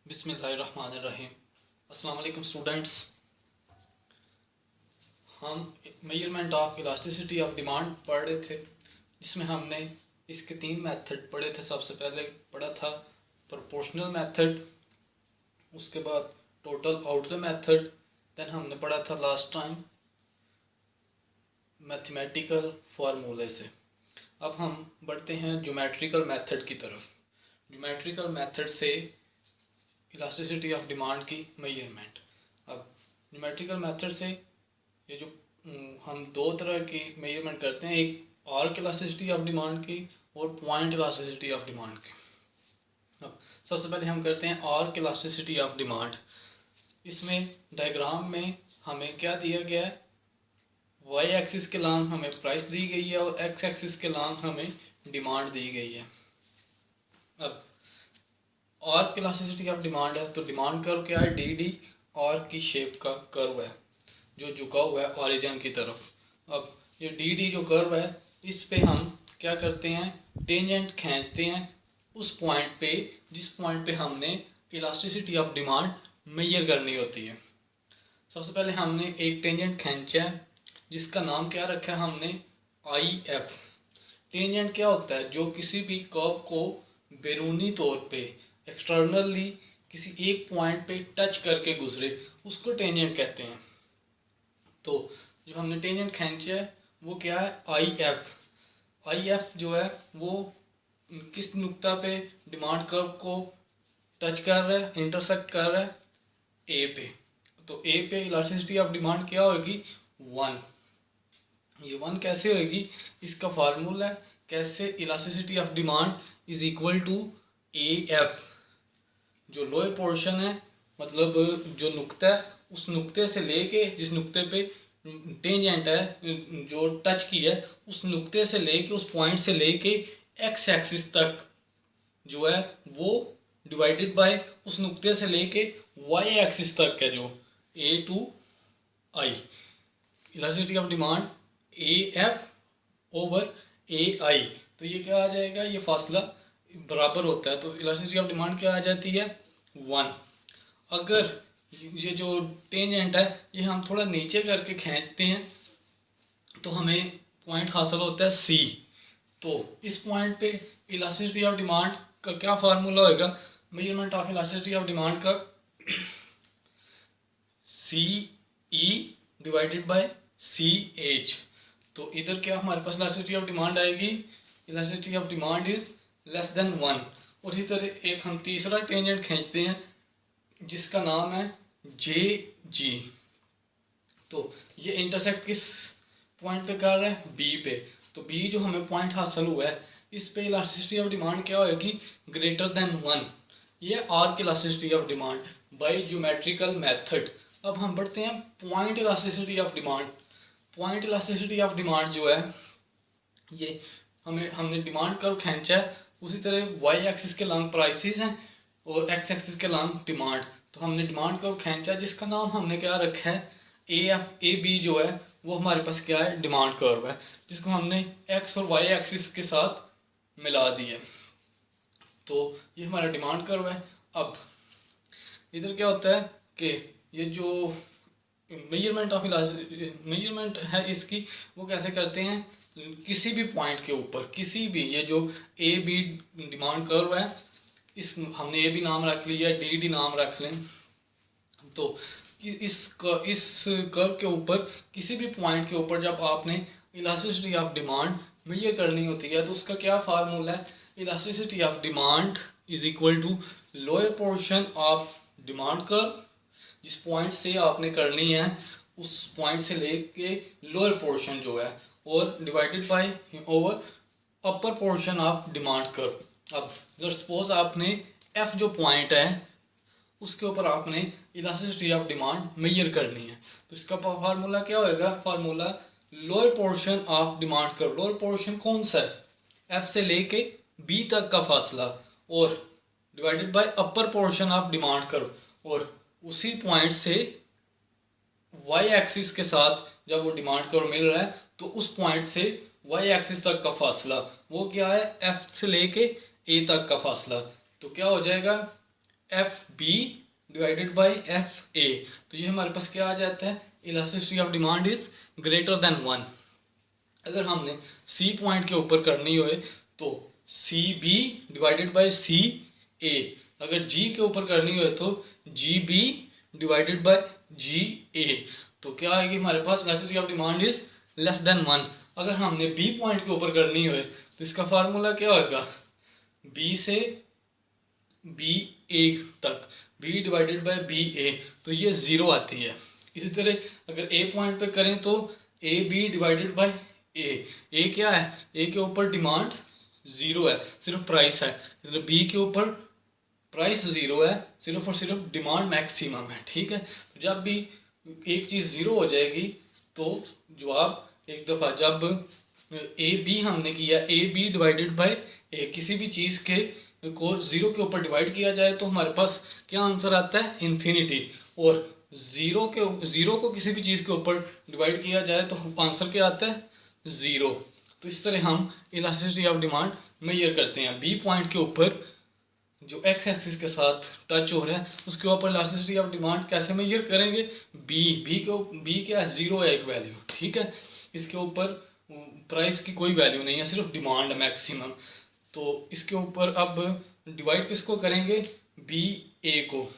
बिस्मिल्लाहिर्रहमानिर्रहीम। अस्सलाम वालेकुम स्टूडेंट्स। हम measurement of elasticity of demand पढ़ रहे थे, जिसमें हमने इसके 3 मेथड पढ़े थे। सबसे पहले पढ़ा था प्रोपोर्शनल मेथड, उसके बाद टोटल आउटले मेथड, देन हमने पढ़ा था लास्ट टाइम मैथमेटिकल फार्मूले से। अब हम बढ़ते हैं ज्योमेट्रिकल मेथड की तरफ। ज्योमेट्रिकल मेथड से इलास्टिसिटी ऑफ डिमांड की मेजरमेंट। अब ज्योमेट्रिकल मेथड से ये जो हम दो तरह की मेजरमेंट करते हैं, एक आर्क इलास्टिसिटी ऑफ डिमांड की और पॉइंट इलास्टिसिटी ऑफ डिमांड की। अब सबसे पहले हम करते हैं आर्क इलास्टिसिटी ऑफ डिमांड। इसमें डायग्राम में हमें क्या दिया गया है, वाई एक्सिस के लॉन्ग हमें प्राइस दी गई है और एक्स एक्सिस के लॉन्ग हमें डिमांड दी गई है। अब आर्क इलास्टिसिटी ऑफ डिमांड है तो डिमांड कर्व क्या है, डी डी आर्क की शेप का कर्व है जो झुका हुआ है ऑरिजिन की तरफ। अब ये डी डी जो कर्व है, इस पे हम क्या करते हैं, टेंजेंट खींचते हैं उस पॉइंट पे जिस पॉइंट पे हमने इलास्टिसिटी ऑफ डिमांड मेजर करनी होती है। सबसे पहले हमने एक टेंजेंट खींचा है जिसका नाम क्या रखा है हमने, आई एफ। टेंजेंट क्या होता है, जो किसी भी कर्व को बैरूनी तौर पे एक्सटर्नली किसी एक पॉइंट पे टच करके गुजरे, उसको टेंजेंट कहते हैं। तो जो हमने टेंजेंट खींचा है वो क्या है, आई एफ। आई एफ जो है वो किस नुक्ता पे डिमांड कर्व को टच कर रहा है, इंटरसेक्ट कर रहा है, ए पे। तो ए पे इलास्टिसिटी ऑफ डिमांड क्या होगी, 1। ये 1 कैसे होगी, इसका फार्मूला है कैसे, elasticity of demand is equal to A F. जो लोअर पोर्शन है, मतलब जो नुक्ता है, उस नुक्ते से लेके जिस नुक्ते पे टेंजेंट है जो टच की है, उस नुक्ते से लेके उस पॉइंट से लेके एक्स एक्सिस तक जो है वो डिवाइडेड बाय उस नुक्ते से लेके वाई एक्सिस तक है जो A to I. Elasticity of demand A F over A I. तो ये क्या आ जाएगा, ये फासला बराबर होता है, तो इलास्टिसिटी ऑफ डिमांड क्या आ जाती है, 1। अगर ये जो टेंजेंट है ये हम थोड़ा नीचे करके खींचते हैं तो हमें पॉइंट हासिल होता है सी। तो इस पॉइंट पे इलास्टिसिटी ऑफ डिमांड का क्या फार्मूला होगा, measurement of elasticity of demand का सी E divided by C H. तो इधर क्या हमारे पास इलास्टिसिटी ऑफ डिमांड आएगी, elasticity of demand is less than 1। और इसी तरह एक हम तीसरा टेंजेंट खींचते हैं जिसका नाम है जे जी। तो ये इंटरसेक्ट किस पॉइंट पे कर रहा है, बी पे। तो बी जो हमें पॉइंट हासिल हुआ है, इस पे इलास्टिसिटी ऑफ डिमांड क्या होगी, ग्रेटर देन 1। ये arc elasticity of demand by geometrical method. अब हम बढ़ते हैं point elasticity of demand. Point elasticity of demand जो है, ये हमने डिमांड कर्व खींचा है, उसी तरह वाई एक्सिस के लॉन्ग प्राइसेस हैं और एक्स एक्सिस के लॉन्ग डिमांड। तो हमने डिमांड कर्व खींचा जिसका नाम हमने क्या रखा है, ए एफ। ए बी जो है वो हमारे पास क्या है, डिमांड कर्व है, जिसको हमने एक्स और वाई एक्सिस के साथ मिला दिया। तो ये हमारा डिमांड कर्व है। अब इधर क्या होता है कि ये जो मेजरमेंट है इसकी, वो कैसे करते हैं, किसी भी पॉइंट के ऊपर, किसी भी, ये जो ए बी डिमांड कर्व है, इस हमने ए भी नाम रख लिया, डी डी नाम रख लें। तो इस कर्व के ऊपर किसी भी पॉइंट के ऊपर जब आपने इलास्टिसिटी ऑफ डिमांड मेजर करनी होती है तो उसका क्या फार्मूला है, elasticity of demand is equal to lower portion of demand curve. जिस पॉइंट से आपने करनी है उस पॉइंट से लेके लोअर पोर्शन जो है, और divided by over upper portion of demand curve. अब अगर सपोज आपने एफ जो पॉइंट है उसके ऊपर आपने इलास्टिसिटी ऑफ डिमांड मेजर करनी है, तो इसका फार्मूला क्या होएगा, formula lower portion of demand curve. Lower portion कौन सा है, एफ से लेके बी तक का फासला, और divided by upper portion of demand curve, और उसी पॉइंट से वाई एक्सिस के साथ जब वो डिमांड कर्व मिल रहा है तो उस पॉइंट से वाई एक्सिस तक का फासला वो क्या है, एफ से लेके ए तक का फासला। तो क्या हो जाएगा, F B divided by F A. तो ये हमारे पास क्या आ जाता है, elasticity of demand is greater than 1। अगर हमने सी पॉइंट के ऊपर करनी हो तो C B divided by C A, अगर जी के ऊपर करनी हो तो G B divided by G A. तो क्या आएगी हमारे पास, elasticity of demand is less than 1। अगर हमने बी पॉइंट के ऊपर करनी हो तो इसका फार्मूला क्या होगा, बी से बी ए तक, बी डिवाइडेड बाई बी ए, तो ये ज़ीरो आती है। इसी तरह अगर ए पॉइंट पे करें तो ए बी डिवाइडेड बाई ए क्या है, ए के ऊपर डिमांड ज़ीरो है, सिर्फ प्राइस है, इसलिए बी के ऊपर प्राइस ज़ीरो है, सिर्फ और सिर्फ डिमांड मैक्सिमम है। ठीक है, तो जब भी एक चीज़ ज़ीरो हो जाएगी तो जवाब एक दफ़ा जब ए बी हमने किया, ए बी डिवाइडेड बाई ए, किसी भी चीज़ के को ज़ीरो के ऊपर डिवाइड किया जाए तो हमारे पास क्या आंसर आता है, इन्फिनिटी। और ज़ीरो को किसी भी चीज़ के ऊपर डिवाइड किया जाए तो आंसर क्या आता है, ज़ीरो। तो इस तरह हम इलास्टिसिटी ऑफ डिमांड मेजर करते हैं। बी पॉइंट के ऊपर जो एक्स एक्सिस के साथ टच हो रहा है उसके ऊपर इलास्टिसिटी ऑफ डिमांड कैसे मेजर करेंगे, बी क्या है, ज़ीरो है एक वैल्यू। ठीक है, इसके ऊपर प्राइस की कोई वैल्यू नहीं है, सिर्फ डिमांड है मैक्सिमम। तो इसके ऊपर अब डिवाइड किसको करेंगे, बी ए को,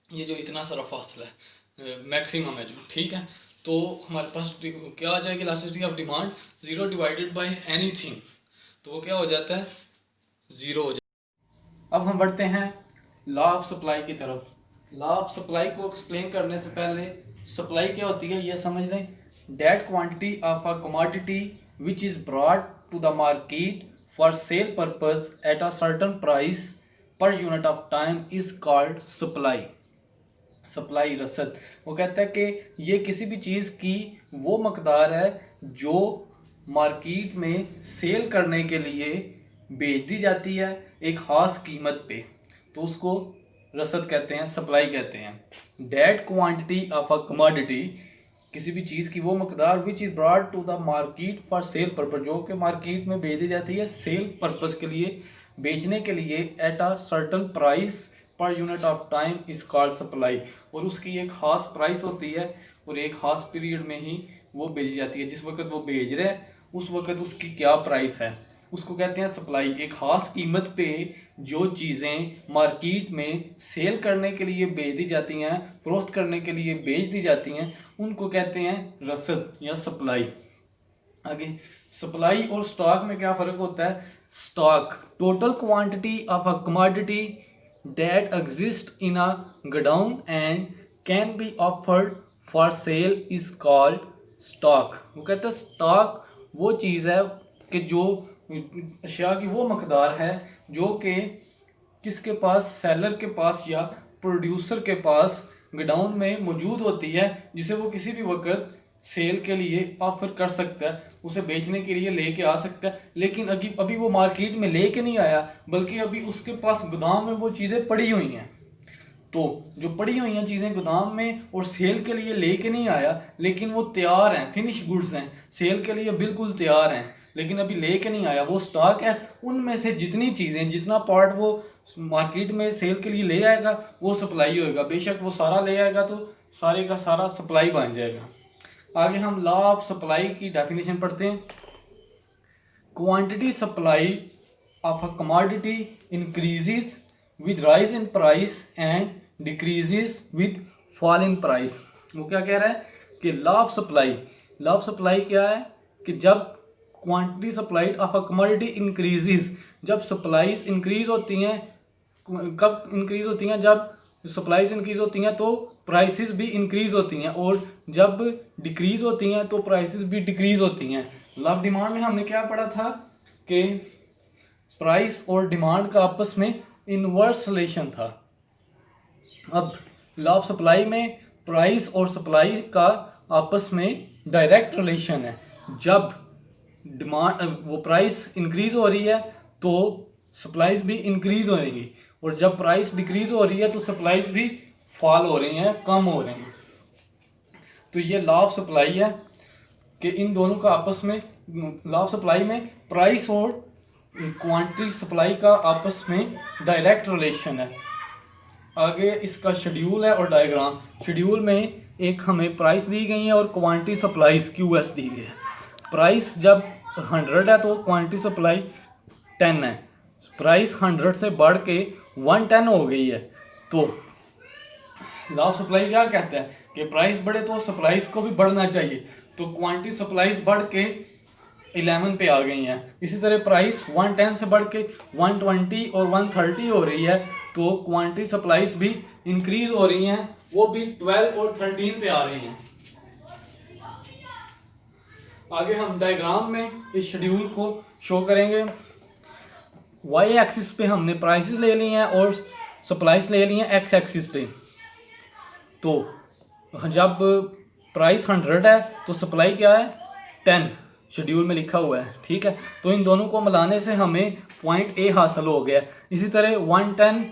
ये जो इतना सारा फासला है मैक्सिमम है जो। ठीक है, तो हमारे पास क्या आ जाएगी, elasticity of demand zero divided by anything, तो वो क्या हो जाता है, ज़ीरो हो जाता है। अब हम बढ़ते हैं लॉ ऑफ सप्लाई की तरफ। लॉ ऑफ सप्लाई को एक्सप्लेन करने से पहले सप्लाई क्या होती है ये समझ लें। That quantity of a commodity which is brought to the market for sale purpose at a certain price per unit of time is called supply. Supply रसद, वो कहता है कि ये किसी भी चीज़ की वो मकदार है जो मार्केट में सेल करने के लिए बेच दी जाती है एक ख़ास कीमत पे, तो उसको रसद कहते हैं, सप्लाई कहते हैं। That quantity of a commodity, किसी भी चीज़ की वो मकदार which is brought to the market for sale purpose, जो कि मार्केट में बेच दी जाती है सेल पर्पज़ के लिए, बेचने के लिए, eight a certain price per unit of time is called supply. और उसकी एक ख़ास प्राइस होती है और एक ख़ास पीरियड में ही वो बेची जाती है, जिस वक्त वो बेच रहे हैं उस वक्त उसकी क्या प्राइस है, उसको कहते हैं सप्लाई। एक ख़ास कीमत पे जो चीज़ें मार्केट में सेल करने के लिए बेच दी जाती हैं, फरोख्त करने के लिए बेच दी जाती हैं, उनको कहते हैं रसद या सप्लाई। आगे सप्लाई और स्टॉक में क्या फ़र्क होता है। Stock, total quantity of a commodity that exist in a godown and can be offered for sale is called stock। वो कहते हैं स्टॉक वो चीज़ है कि जो अशिया की वो मकदार है जो कि किसके पास, सेलर के पास या प्रोड्यूसर के पास गोडाउन में मौजूद होती है, जिसे वो किसी भी वक्त सेल के लिए ऑफर कर सकता है, उसे बेचने के लिए लेके आ सकता है, लेकिन अभी वो मार्केट में लेके नहीं आया बल्कि अभी उसके पास गोदाम में वो चीज़ें पड़ी हुई हैं। तो जो पड़ी हुई हैं चीज़ें गोदाम में और सेल के लिए लेके नहीं आया, लेकिन वो तैयार हैं, फिनिश गुड्स हैं, सेल के लिए बिल्कुल तैयार हैं, लेकिन अभी लेके नहीं आया, वो स्टॉक है। उनमें से जितनी चीज़ें, जितना पार्ट वो मार्केट में सेल के लिए ले आएगा वो सप्लाई होएगा। बेशक वो सारा ले आएगा तो सारे का सारा सप्लाई बन जाएगा। आगे हम लॉ ऑफ सप्लाई की डेफिनेशन पढ़ते हैं। Quantity supply of a commodity increases with rise in price and decreases with fall in price. वो क्या कह रहा है कि लॉ ऑफ सप्लाई क्या है कि जब quantity supplied of a commodity increases, जब सप्लाईज इंक्रीज होती हैं, कब इंक्रीज होती हैं, जब सप्लाईज इंक्रीज होती हैं तो प्राइसेस भी इंक्रीज होती हैं, और जब डिक्रीज होती हैं तो प्राइसेस भी डिक्रीज होती हैं। लॉ ऑफ डिमांड में हमने क्या पढ़ा था कि प्राइस और डिमांड का आपस में इनवर्स रिलेशन था। अब लॉ ऑफ सप्लाई में प्राइस और सप्लाई का आपस में डायरेक्ट रिलेशन है। जब डिमांड वो प्राइस इंक्रीज हो रही है तो सप्लाईज भी इंक्रीज हो रही, और जब प्राइस डिक्रीज हो रही है तो सप्लाईज भी फॉल हो रही हैं, कम हो रही हैं। तो ये लॉ ऑफ सप्लाई है कि इन दोनों का आपस में, लॉ ऑफ सप्लाई में प्राइस और क्वांटिटी सप्लाई का आपस में डायरेक्ट रिलेशन है। आगे इसका शेड्यूल है और डायग्राम। शेड्यूल में एक हमें प्राइस दी गई है और क्वांटिटी सप्लाईज QS दी गई है। प्राइस जब 100 है तो क्वांटिटी सप्लाई 10 है। प्राइस 100 से बढ़ के 110 हो गई है तो लॉ ऑफ सप्लाई क्या कहता है कि प्राइस बढ़े तो सप्लाईज को भी बढ़ना चाहिए। तो क्वांटिटी सप्लाईज बढ़ के 11 पे आ गई हैं। इसी तरह प्राइस 110 से बढ़ के 120 और 130 हो रही है तो क्वांटिटी सप्लाईज भी इंक्रीज हो रही हैं, वो भी 12 और 13 पे आ रही हैं। आगे हम डायग्राम में इस शेड्यूल को शो करेंगे। वाई एक्सिस पे हमने प्राइसेस ले ली हैं और सप्लाईज ले ली हैं एक्स एक्सिस पे। तो जब प्राइस 100 है तो सप्लाई क्या है 10 शेड्यूल में लिखा हुआ है, ठीक है। तो इन दोनों को मिलाने से हमें पॉइंट A हासिल हो गया। इसी तरह 110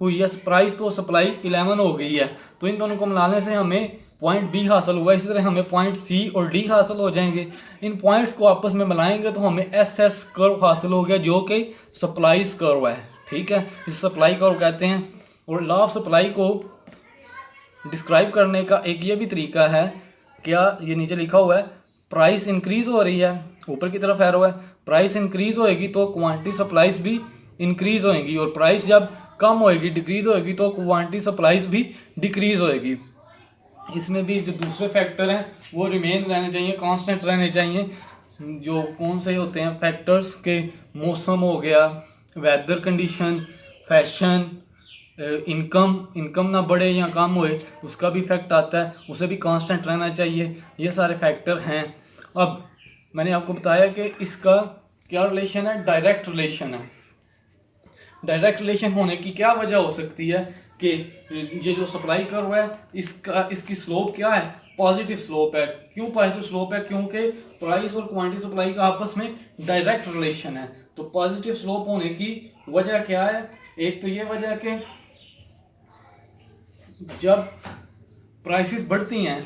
हुई है प्राइस तो सप्लाई 11 हो गई है, तो इन दोनों को मिलाने से हमें पॉइंट B हासिल हुआ। इसी तरह हमें पॉइंट C और D हासिल हो जाएंगे। इन पॉइंट्स को आपस में मिलाएंगे तो हमें SS कर्व हासिल हो गया जो कि सप्लाईज कर्व है, ठीक है। इसे सप्लाई कर्व कहते हैं। और लॉ ऑफ सप्लाई को डिस्क्राइब करने का एक ये भी तरीका है, क्या ये नीचे लिखा हुआ है प्राइस इंक्रीज हो रही है, ऊपर की तरफ एरो है, प्राइस इंक्रीज होएगी तो क्वांटिटी सप्लाईज भी इंक्रीज होएगी और प्राइस जब कम होएगी डिक्रीज होएगी तो क्वांटिटी सप्लाईज भी डिक्रीज होएगी। इसमें भी जो दूसरे फैक्टर हैं वो रिमेन रहने चाहिए, कांस्टेंट रहने चाहिए। जो कौन से होते हैं फैक्टर्स के, मौसम हो गया, वेदर कंडीशन, फैशन, इनकम ना बढ़े या कम होए उसका भी इफेक्ट आता है, उसे भी कांस्टेंट रहना चाहिए। ये सारे फैक्टर हैं। अब मैंने आपको बताया कि इसका क्या रिलेशन है, डायरेक्ट रिलेशन है। डायरेक्ट रिलेशन होने की क्या वजह हो सकती है कि ये जो सप्लाई कर्व है इसकी स्लोप क्या है, पॉजिटिव स्लोप है। क्यों पॉजिटिव स्लोप है? क्योंकि प्राइस और क्वांटिटी सप्लाई का आपस में डायरेक्ट रिलेशन है। तो पॉजिटिव स्लोप होने की वजह क्या है? एक तो ये वजह कि जब प्राइसेस बढ़ती हैं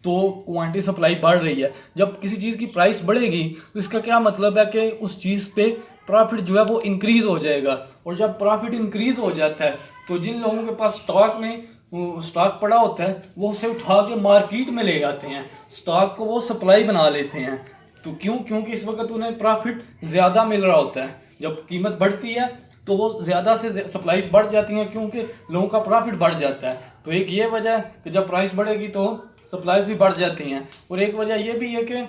तो क्वांटिटी सप्लाई बढ़ रही है। जब किसी चीज़ की प्राइस बढ़ेगी तो इसका क्या मतलब है कि उस चीज़ पे प्रॉफिट जो है वो इंक्रीज हो जाएगा। और जब प्रॉफिट इंक्रीज हो जाता है तो जिन लोगों के पास स्टॉक पड़ा होता है वो उसे उठा के मार्केट में ले जाते हैं, स्टॉक को वो सप्लाई बना लेते हैं। तो क्योंकि इस वक्त उन्हें प्रॉफिट ज़्यादा मिल रहा होता है। जब कीमत बढ़ती है तो वो ज़्यादा से सप्लाईज बढ़ जाती हैं क्योंकि लोगों का प्रॉफिट बढ़ जाता है। तो एक ये वजह है कि जब प्राइस बढ़ेगी तो सप्लाईज भी बढ़ जाती हैं। और एक वजह ये भी है कि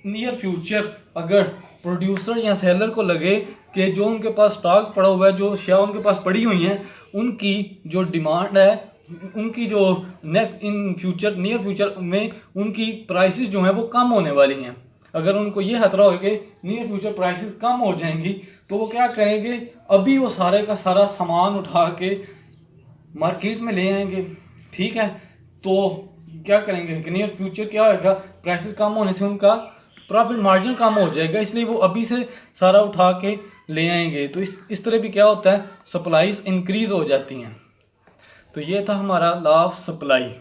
नियर फ्यूचर अगर प्रोड्यूसर या सेलर को लगे कि जो उनके पास स्टॉक पड़ा हुआ है, जो शेयर उनके पास पड़ी हुई हैं, उनकी जो डिमांड है, उनकी जो नियर फ्यूचर में उनकी प्राइसेस जो हैं वो कम होने वाली हैं। अगर उनको ये खतरा हो कि नियर फ्यूचर प्राइसेस कम हो जाएंगी तो वो क्या करेंगे, अभी वो सारे का सारा सामान उठा के मार्केट में ले आएंगे, ठीक है। तो क्या करेंगे कि नियर फ्यूचर क्या होगा, प्राइसेस कम होने से उनका प्रॉफिट मार्जिन कम हो जाएगा, इसलिए वो अभी से सारा उठा के ले आएंगे। तो इस तरह भी क्या होता है, सप्लाईज इंक्रीज हो जाती हैं। तो ये था हमारा लॉ ऑफ सप्लाई।